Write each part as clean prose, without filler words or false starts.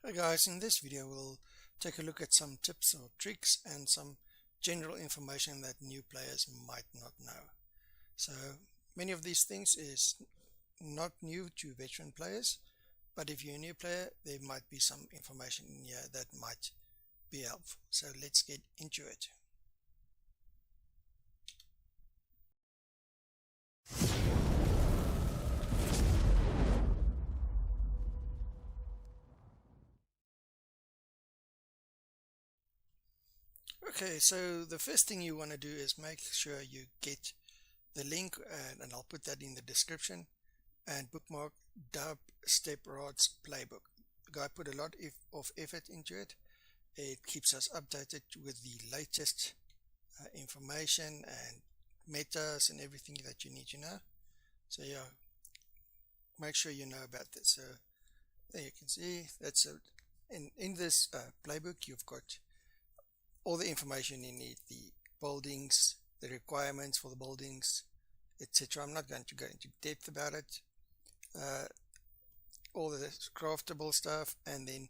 Hi guys, in this video we'll take a look at some tips or tricks and some general information that new players might not know. So many of these things is not new to veteran players, but if you're a new player there might be some information in here that might be helpful. So let's get into it. Okay, so the first thing you want to do is make sure you get the link, and I'll put that in the description, and bookmark DubstepRod's Playbook. The guy put a lot of effort into it. It keeps us updated with the latest information and metas and everything that you need to know. So yeah, make sure you know about this. So there you can see that's in this playbook you've got all the information you need, the buildings, the requirements for the buildings, etc. I'm not going to go into depth about it. All the craftable stuff, and then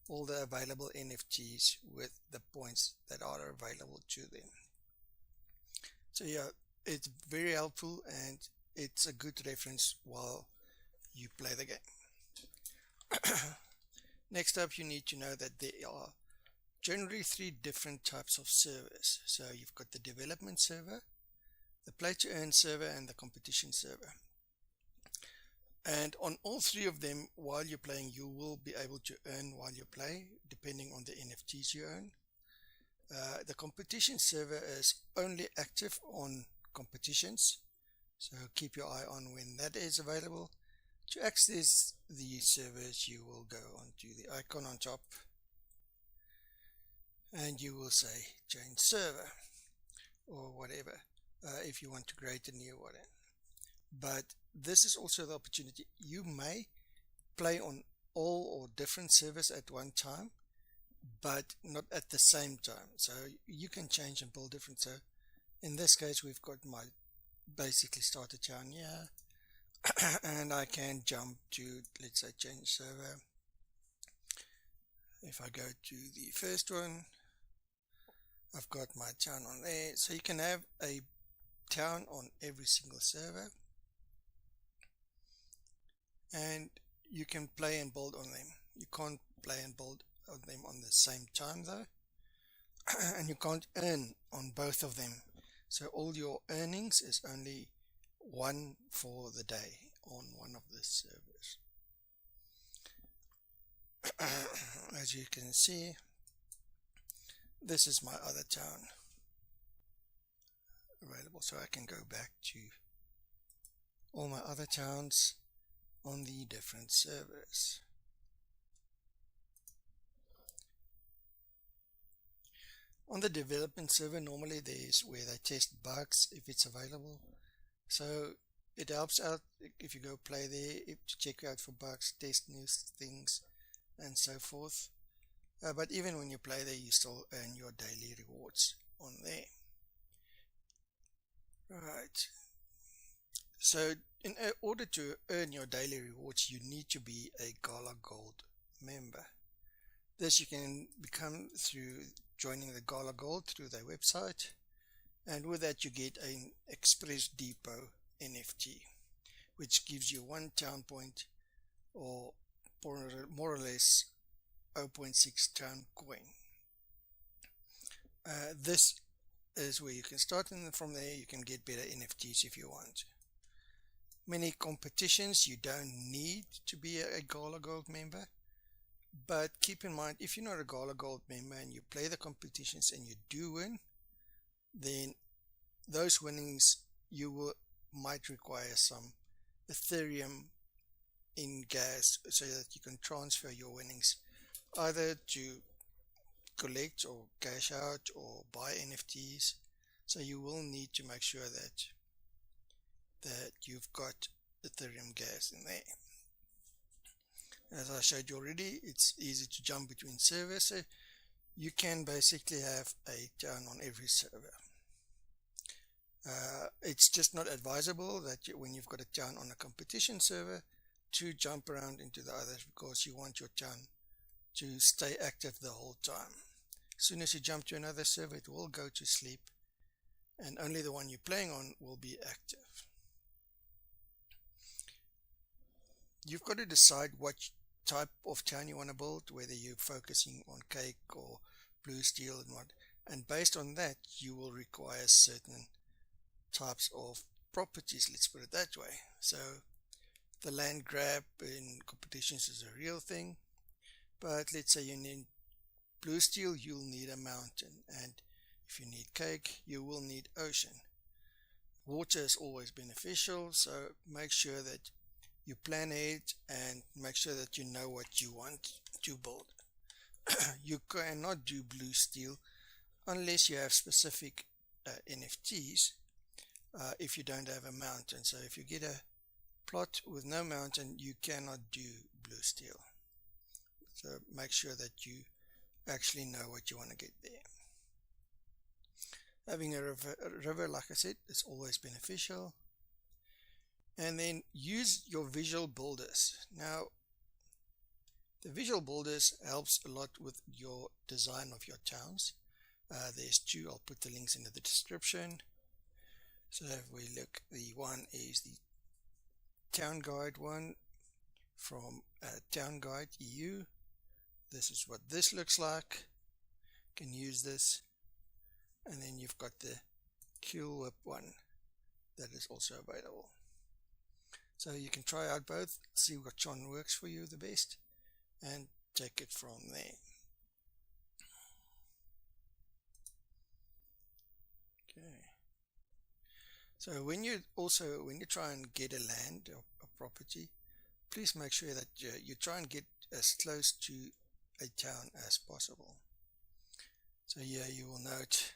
all the available NFTs with the points that are available to them. So yeah, it's very helpful and it's a good reference while you play the game. Next up, you need to know that there are generally three different types of servers. So you've got the development server, the play to earn server, and the competition server. And on all three of them, while you're playing, you will be able to earn while you play, depending on the NFTs you own. The competition server is only active on competitions, so keep your eye on when that is available. To access the servers, you will go onto the icon on top and you will say change server or whatever, if you want to create a new one. But this is also the opportunity. You may play on all or different servers at one time, but not at the same time. So you can change and build different. So in this case, we've got my basically starter town here, and I can jump to, let's say, change server. If I go to the first one, I've got my town on there. So you can have a town on every single server, and you can play and build on them. You can't play and build on them on the same time though, and you can't earn on both of them. So all your earnings is only one for the day on one of the servers. As you can see, this is my other town available, so I can go back to all my other towns on the different servers. On the development server, normally there's where they test bugs if it's available, so it helps out if you go play there to check out for bugs, test new things and so forth. But even when you play there, you still earn your daily rewards on there. Right. So in order to earn your daily rewards, you need to be a Gala Gold member. This you can become through joining the Gala Gold through their website, and with that you get an Express Depot NFT, which gives you 1 town point, or more or less 0.6 TownCoin. This is where you can start, and from there you can get better NFTs if you want. Many competitions you don't need to be a Gala Gold member, but keep in mind, if you're not a Gala Gold member and you play the competitions and you do win, then those winnings might require some Ethereum in gas, so that you can transfer your winnings either to collect or cash out or buy NFTs. So you will need to make sure that you've got Ethereum gas in there. As I showed you already, it's easy to jump between servers, so you can basically have a town on every server. It's just not advisable that when you've got a town on a competition server to jump around into the others, because you want your town to stay active the whole time. As soon as you jump to another server, it will go to sleep, and only the one you're playing on will be active. You've got to decide what type of town you want to build, whether you're focusing on cake or blue steel and what, and based on that you will require certain types of properties, let's put it that way. So the land grab in competitions is a real thing, but let's say you need blue steel, you'll need a mountain, and if you need cake, you will need ocean. Water is always beneficial, so make sure that you plan it and make sure that you know what you want to build. You cannot do blue steel unless you have specific NFTs if you don't have a mountain. So if you get a plot with no mountain, you cannot do blue steel. So make sure that you actually know what you want to get there. Having a river, like I said, is always beneficial. And then use your visual builders. Now, the visual builders helps a lot with your design of your towns. There's two, I'll put the links in the description. So if we look, the one is the Town Guide one from Town Guide EU. This is what this looks like. You can use this. And then you've got the Cool Whip one that is also available. So you can try out both, see which one works for you the best, and take it from there. Okay. So when you try and get a land or a property, please make sure that you try and get as close to a town as possible. So here you will note,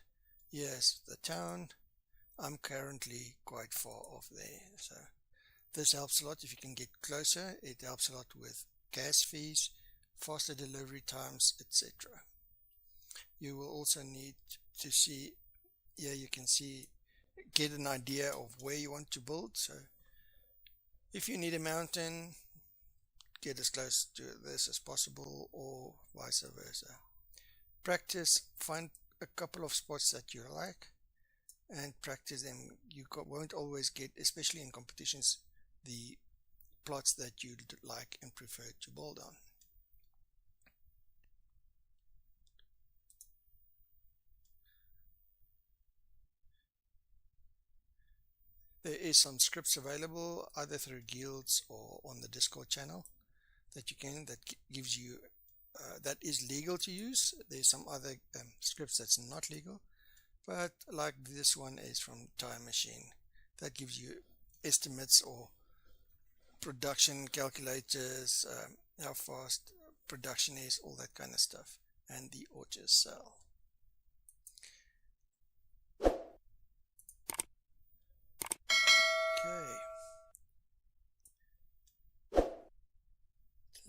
here's the town. I'm currently quite far off there, so this helps a lot if you can get closer. It helps a lot with gas fees, faster delivery times, etc. You will also need to see, here you can see, get an idea of where you want to build. So if you need a mountain, get as close to this as possible, or vice versa. Practice, find a couple of spots that you like and practice them. You won't always get, especially in competitions, the plots that you like and prefer to build on. There is some scripts available either through guilds or on the Discord channel that gives you that is legal to use. There's some other scripts that's not legal, but like this one is from Time Machine that gives you estimates or production calculators, how fast production is, all that kind of stuff, and the Autosell. Okay,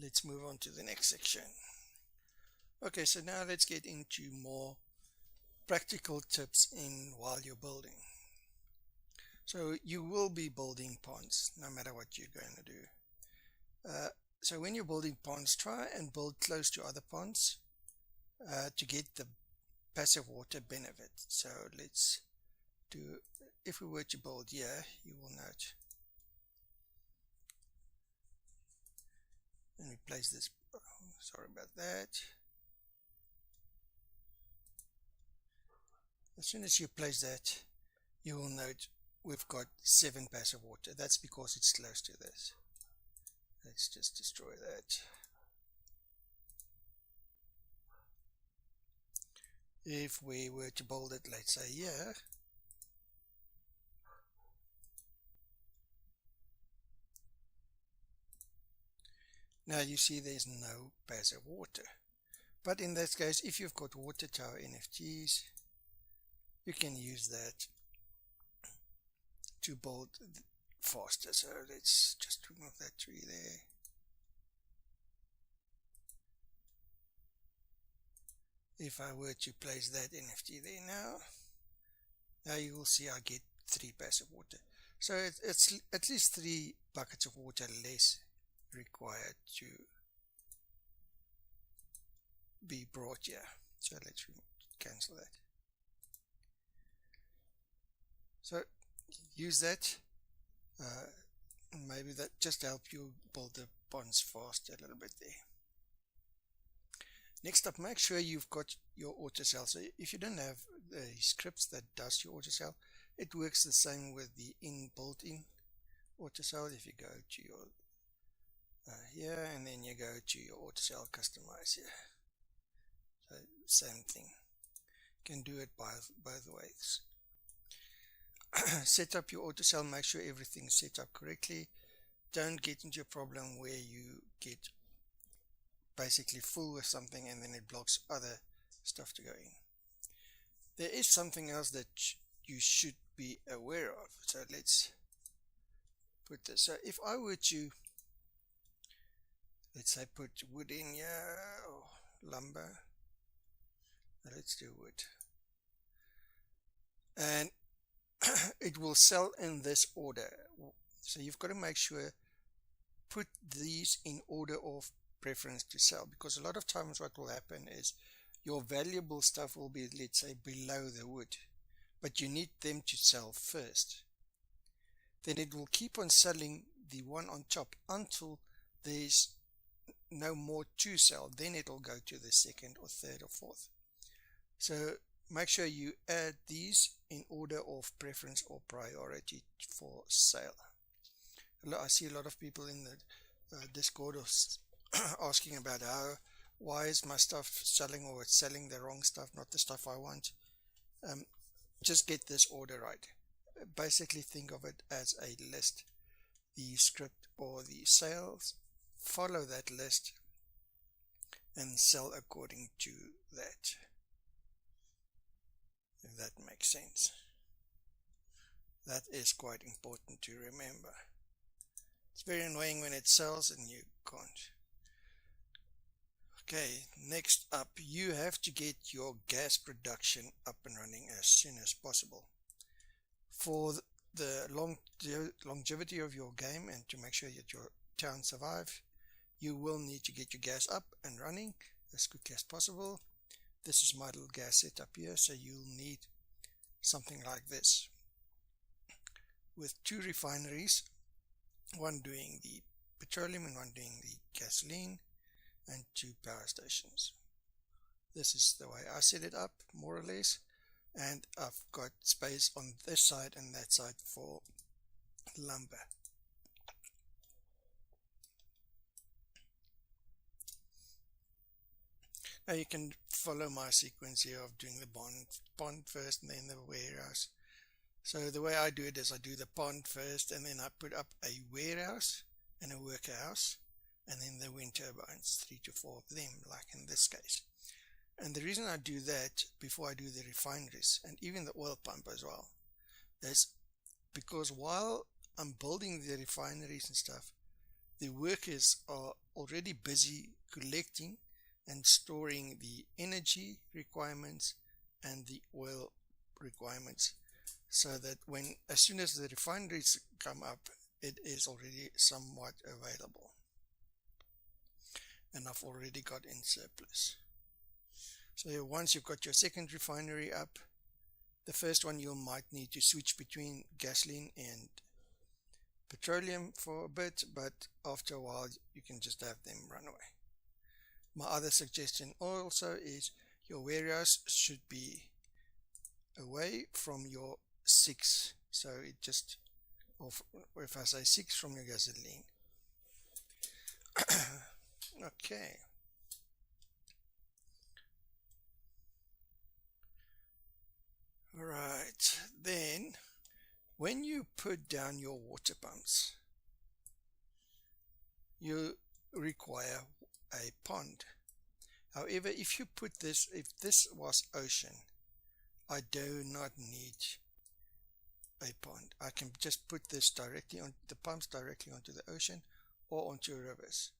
let's move on to the next section. Okay, so now let's get into more practical tips while you're building. So you will be building ponds no matter what you're going to do. So when you're building ponds, try and build close to other ponds to get the passive water benefit. So let's do, if we were to build here, you will note, and we place this, sorry about that. As soon as you place that, you will note we've got 7 passive water. That's because it's close to this. Let's just destroy that. If we were to build it, let's say here, now you see there's no passive water. But in that case, if you've got water tower NFTs, you can use that to build faster. So let's just remove that tree there. If I were to place that NFT there now you will see I get 3 passive water. So it's at least 3 buckets of water less required be brought here. So let's cancel that. So use that. Maybe that just help you build the bonds fast a little bit there. Next up, make sure you've got your Autosell. So if you don't have the scripts that does your Autosell, it works the same with the built-in Autosell. If you go to your here, and then you go to your Autosell customize here. So same thing. You can do it both ways. Set up your Autosell, make sure everything's set up correctly. Don't get into a problem where you get basically full with something and then it blocks other stuff to go in. There is something else that you should be aware of. So let's put this. So if I were to, let's say, put wood in here, or lumber. Let's do wood. And it will sell in this order. So you've got to make sure, put these in order of preference to sell, because a lot of times what will happen is your valuable stuff will be, let's say, below the wood, but you need them to sell first. Then it will keep on selling the one on top until there's no more to sell. Then it'll go to the second or third or fourth. So make sure you add these in order of preference or priority for sale. I see a lot of people in the Discord asking about why is my stuff selling, or it's selling the wrong stuff, not the stuff I want. Just get this order right. Basically think of it as a list. The script or the sales, follow that list and sell according to that, if that makes sense. That is quite important to remember. It's very annoying when it sells and you can't. Okay, next up, you have to get your gas production up and running as soon as possible. For the longevity of your game and to make sure that your town survives, you will need to get your gas up and running as quick as possible. This is my little gas setup here, so you'll need something like this, with 2 refineries, one doing the petroleum and one doing the gasoline, and 2 power stations. This is the way I set it up, more or less, and I've got space on this side and that side for lumber. Now you can follow my sequence here of doing the pond first and then the warehouse. So the way I do it is I do the pond first, and then I put up a warehouse and a worker house, and then the wind turbines, 3 to 4 of them, like in this case. And the reason I do that before I do the refineries and even the oil pump as well is because while I'm building the refineries and stuff, the workers are already busy collecting and storing the energy requirements and the oil requirements, so that as soon as the refineries come up, it is already somewhat available and I've already got in surplus. So once you've got your second refinery up, the first one you might need to switch between gasoline and petroleum for a bit, but after a while you can just have them run away. My other suggestion also is your warehouse should be away from your 6, so it just, or if I say 6, from your gasoline. Okay. Right, then when you put down your water pumps, you require a pond. However, if you put this, if this was ocean, I do not need a pond. I can just put this directly on the pumps directly onto the ocean or onto rivers,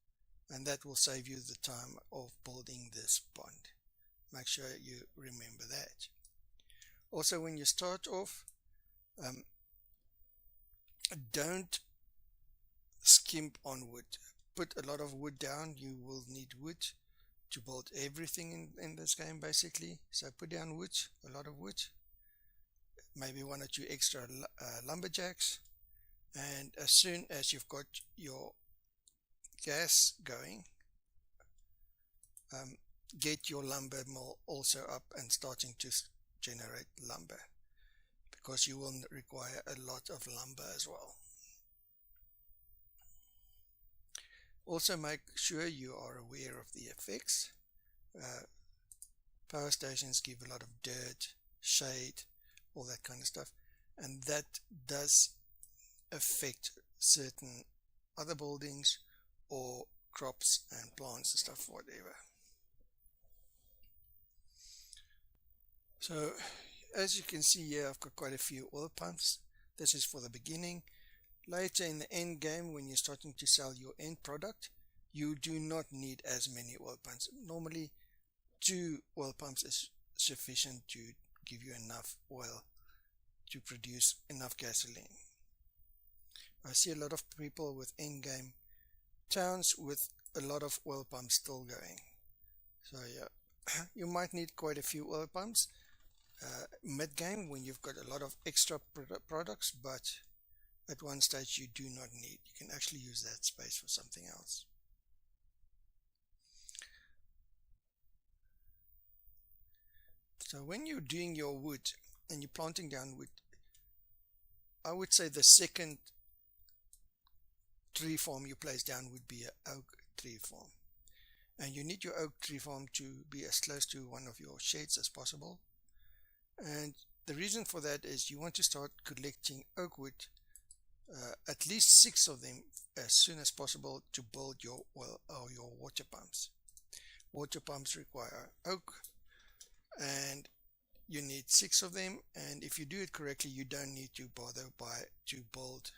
and that will save you the time of building this pond. Make sure you remember that. Also, when you start off, don't skimp on wood. Put a lot of wood down. You will need wood to build everything in this game basically. So put down wood, a lot of wood, maybe one or two extra lumberjacks, and as soon as you've got your gas going, get your lumber mill also up and starting to generate lumber, because you will require a lot of lumber as well. Also make sure you are aware of the effects. Power stations give a lot of dirt, shade, all that kind of stuff, and that does affect certain other buildings or crops and plants and stuff, whatever. So as you can see here, I've got quite a few oil pumps. This is for the beginning. Later in the end game, when you're starting to sell your end product, you do not need as many oil pumps. Normally 2 oil pumps is sufficient to give you enough oil to produce enough gasoline. I see a lot of people with end game towns with a lot of oil pumps still going. So yeah, you might need quite a few oil pumps mid game when you've got a lot of extra products, but at one stage you do not need. You can actually use that space for something else. So when you're doing your wood and you're planting down wood, I would say the second tree farm you place down would be an oak tree farm, and you need your oak tree farm to be as close to one of your sheds as possible. And the reason for that is you want to start collecting oak wood, at least 6 of them as soon as possible, to build your oil or your water pumps. Water pumps require oak, and you need 6 of them, and if you do it correctly, you don't need to bother to build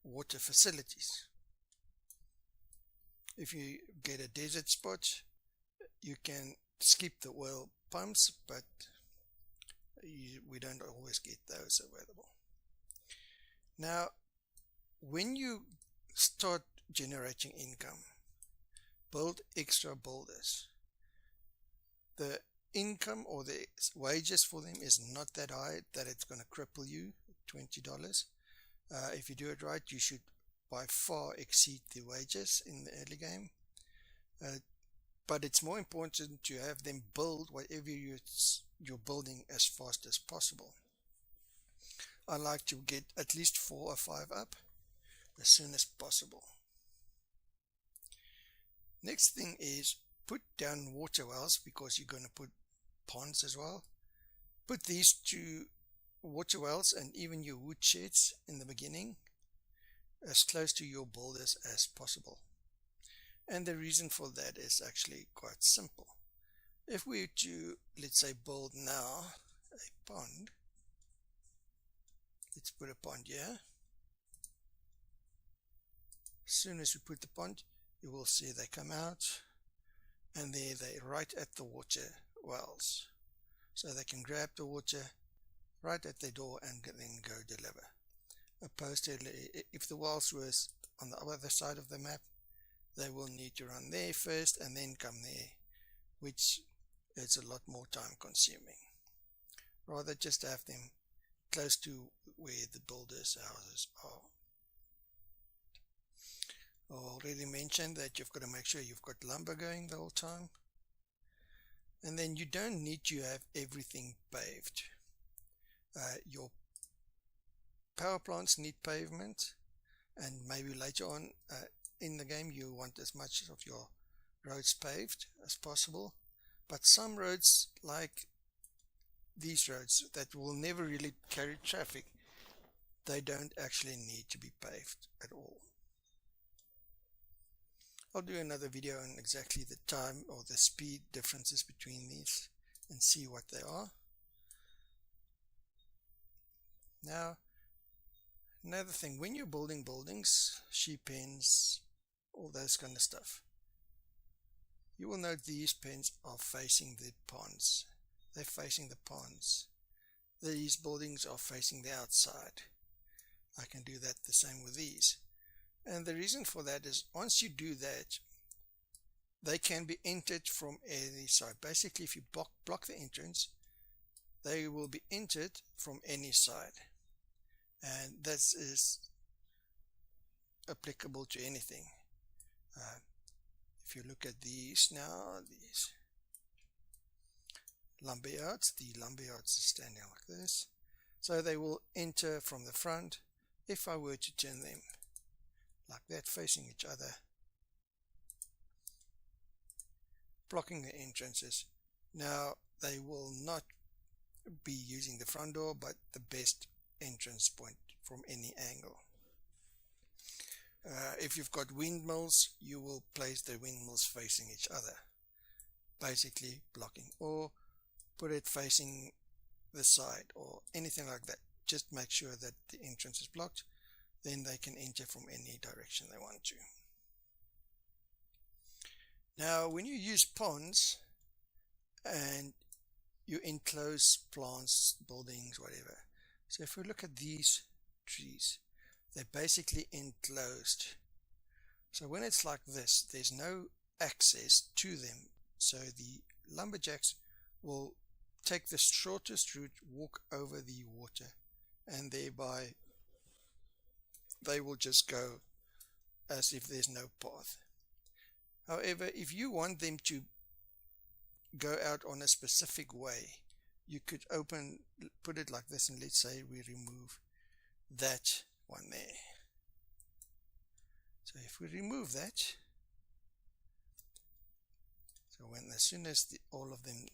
water facilities. If you get a desert spot, you can skip the oil pumps, but we don't always get those available. Now, when you start generating income, build extra builders. The income or the wages for them is not that high that it's going to cripple you, $20. If you do it right, you should by far exceed the wages in the early game. But it's more important to have them build whatever you're building as fast as possible. I like to get at least 4 or 5 up as soon as possible. Next thing is put down water wells, because you're going to put ponds as well. Put these 2 water wells and even your wood sheds in the beginning as close to your builders as possible. And the reason for that is actually quite simple. If we were to, let's say, build now a pond, let's put a pond here. As soon as we put the pond, you will see they come out, and there they're right at the water wells. So they can grab the water right at their door and then go deliver. Opposed to if the wells was on the other side of the map, they will need to run there first and then come there, which is a lot more time consuming. Rather just have them close to where the builders' houses are. I already mentioned that you've got to make sure you've got lumber going the whole time. And then you don't need to have everything paved. Your power plants need pavement, and maybe later on in the game you want as much of your roads paved as possible. But some roads, like these roads that will never really carry traffic, they don't actually need to be paved at all. I'll do another video on exactly the time or the speed differences between these and see what they are. Now, another thing, when you're building buildings, sheep pens, all those kind of stuff, you will note these pens are facing the ponds. They're facing the ponds. These buildings are facing the outside. I can do that the same with these. And the reason for that is once you do that, they can be entered from any side. Basically, if you block the entrance, they will be entered from any side, and that is applicable to anything. If you look at these now, these lumberyards, the lumberyards are standing like this, so they will enter from the front. If I were to turn them like that, facing each other, blocking the entrances, now they will not be using the front door but the best entrance point from any angle. If you've got windmills, you will place the windmills facing each other, basically blocking, or put it facing the side or anything like that. Just make sure that the entrance is blocked, then they can enter from any direction they want to. Now when you use ponds and you enclose plants, buildings, whatever, so if we look at these trees, they're basically enclosed. So when it's like this, there's no access to them, so the lumberjacks will take the shortest route, walk over the water, and thereby they will just go as if there's no path. However, if you want them to go out on a specific way, you could put it like this, and let's say we remove that one there. So if we remove that, so as soon as all of them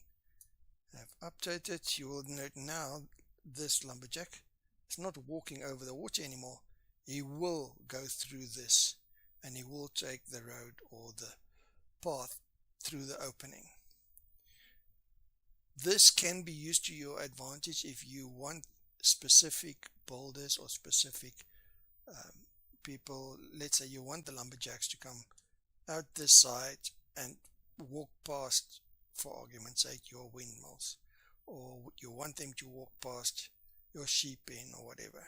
have updated, you will note now this lumberjack is not walking over the water anymore. He will go through this, and he will take the road or the path through the opening. This can be used to your advantage if you want specific builders or specific people. Let's say you want the lumberjacks to come out this side and walk past, for argument's sake, your windmills, or you want them to walk past your sheep pen or whatever,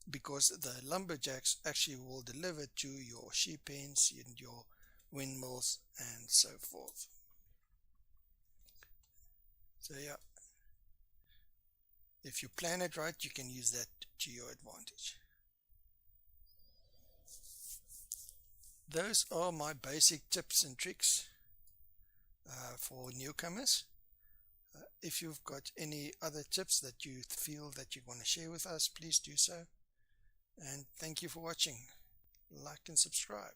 because the lumberjacks actually will deliver to your sheep pens and your windmills and so forth. So yeah, if you plan it right, you can use that to your advantage. Those are my basic tips and tricks for newcomers. If you've got any other tips that you feel that you want to share with us, please do so. And thank you for watching. Like and subscribe.